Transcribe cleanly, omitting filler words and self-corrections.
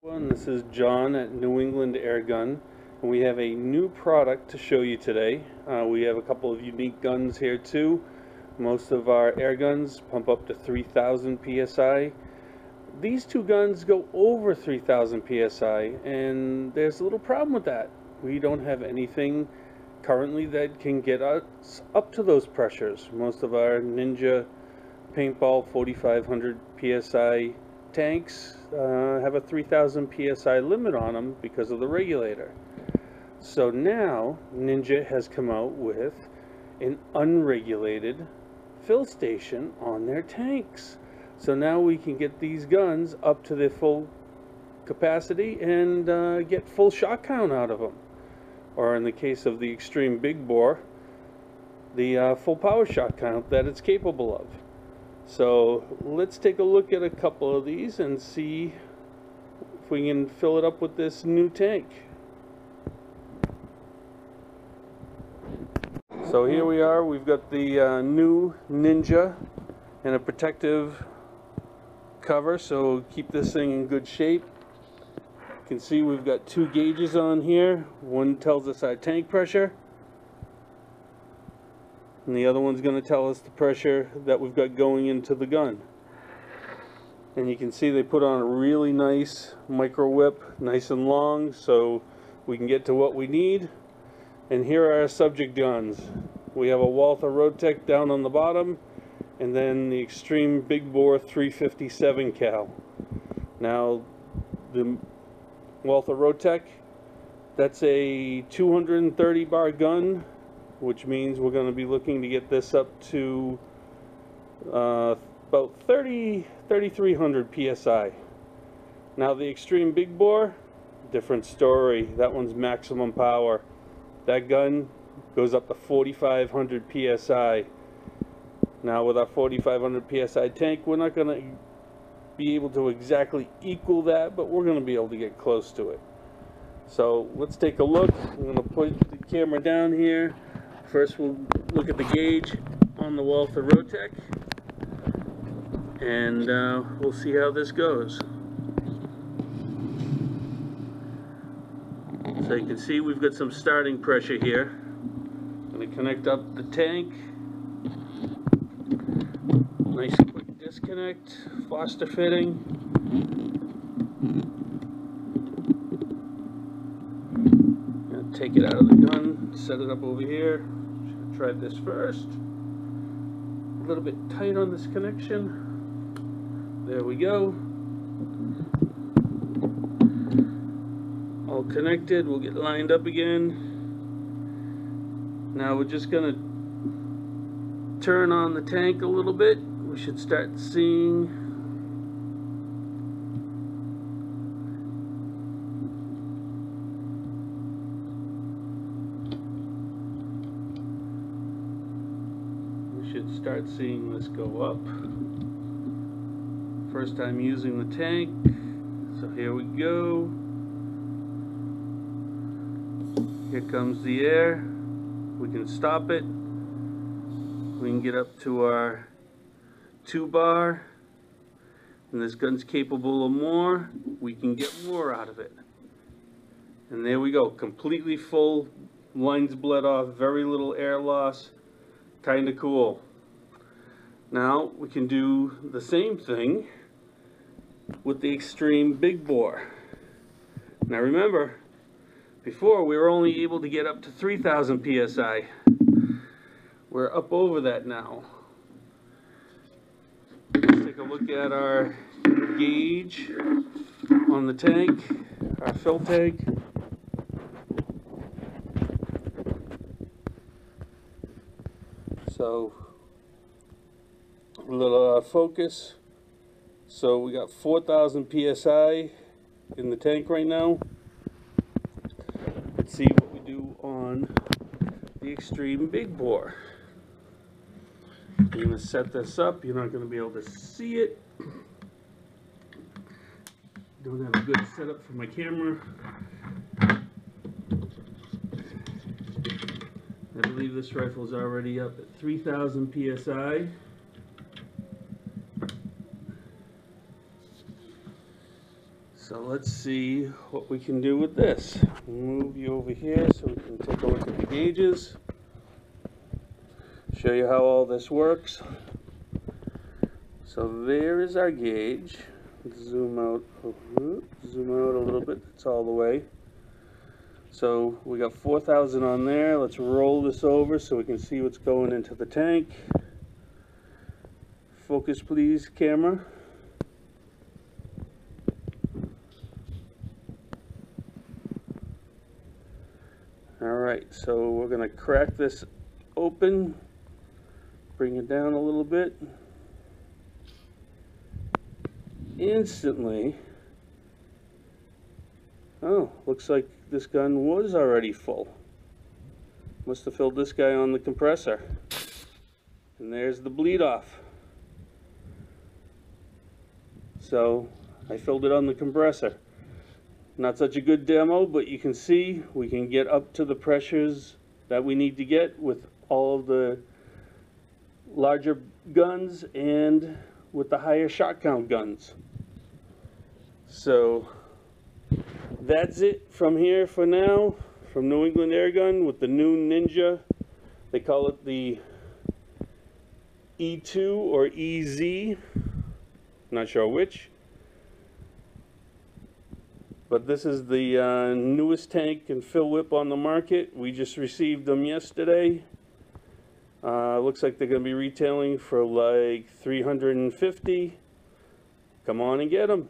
And this is John at New England AirGun, and we have a new product to show you today. We have a couple of unique guns here too. Most of our air guns pump up to 3,000 psi. These two guns go over 3,000 psi, and there's a little problem with that. We don't have anything currently that can get us up to those pressures. Most of our Ninja paintball 4,500 psi tanks have a 3,000 psi limit on them because of the regulator. So now Ninja has come out with an unregulated fill station on their tanks. So now we can get these guns up to their full capacity and get full shot count out of them, or in the case of the extreme big bore, the full power shot count that it's capable of. So let's take a look at a couple of these and see if we can fill it up with this new tank. So here we are, we've got the new Ninja in a protective cover, so keep this thing in good shape. You can see we've got two gauges on here. One tells us our tank pressure, and the other one's going to tell us the pressure that we've got going into the gun. And you can see they put on a really nice micro whip, nice and long, so we can get to what we need. And here are our subject guns. We have a Walther Rotec down on the bottom, and then the extreme big bore 357 cal. Now the Walther Rotec, that's a 230 bar gun, which means we're going to be looking to get this up to about 3,300 psi. Now the extreme big bore, different story. That one's maximum power. That gun goes up to 4,500 psi. Now with our 4,500 psi tank, we're not going to be able to exactly equal that, but we're going to be able to get close to it. So let's take a look. I'm going to put the camera down here. First we'll look at the gauge on the Walther Rotec, and we'll see how this goes. So you can see we've got some starting pressure here. I'm going to connect up the tank. Nice quick disconnect, Foster fitting. Gonna take it out of the gun, set it up over here. Should try this first. A little bit tight on this connection. There we go. All connected. We'll get lined up again. Now we're just gonna turn on the tank a little bit. We should start seeing this go up. First time using the tank, so here we go. Here comes the air. We can stop it. We can get up to our 2 bar, and this gun's capable of more. We can get more out of it. And there we go, completely full, lines bled off, very little air loss, kind of cool. Now we can do the same thing with the extreme big bore. Now remember, before we were only able to get up to 3,000 psi. We're up over that now. Let's take a look at our gauge on the tank, our fill tank. So a little focus. So we got 4,000 psi in the tank right now. Let's see what we do on the extreme big bore. I'm going to set this up. You're not going to be able to see it. Don't have a good setup for my camera. I believe this rifle is already up at 3,000 psi. So let's see what we can do with this. Move you over here so we can take a look at the gauges. Show you how all this works. So there is our gauge. Zoom out a little bit. That's all the way. So we got 4,000 on there. Let's roll this over so we can see what's going into the tank. Focus please, camera. Alright, so we're going to crack this open, bring it down a little bit. Instantly, oh, looks like this gun was already full. Must have filled this guy on the compressor. And there's the bleed off. So I filled it on the compressor. Not such a good demo, but you can see we can get up to the pressures that we need to get with all of the larger guns and with the higher shot count guns. So that's it from here for now, from New England AirGun with the new Ninja. They call it the E2 or EZ, not sure which. But this is the newest tank and fill whip on the market. We just received them yesterday. Looks like they're going to be retailing for like $350. Come on and get them.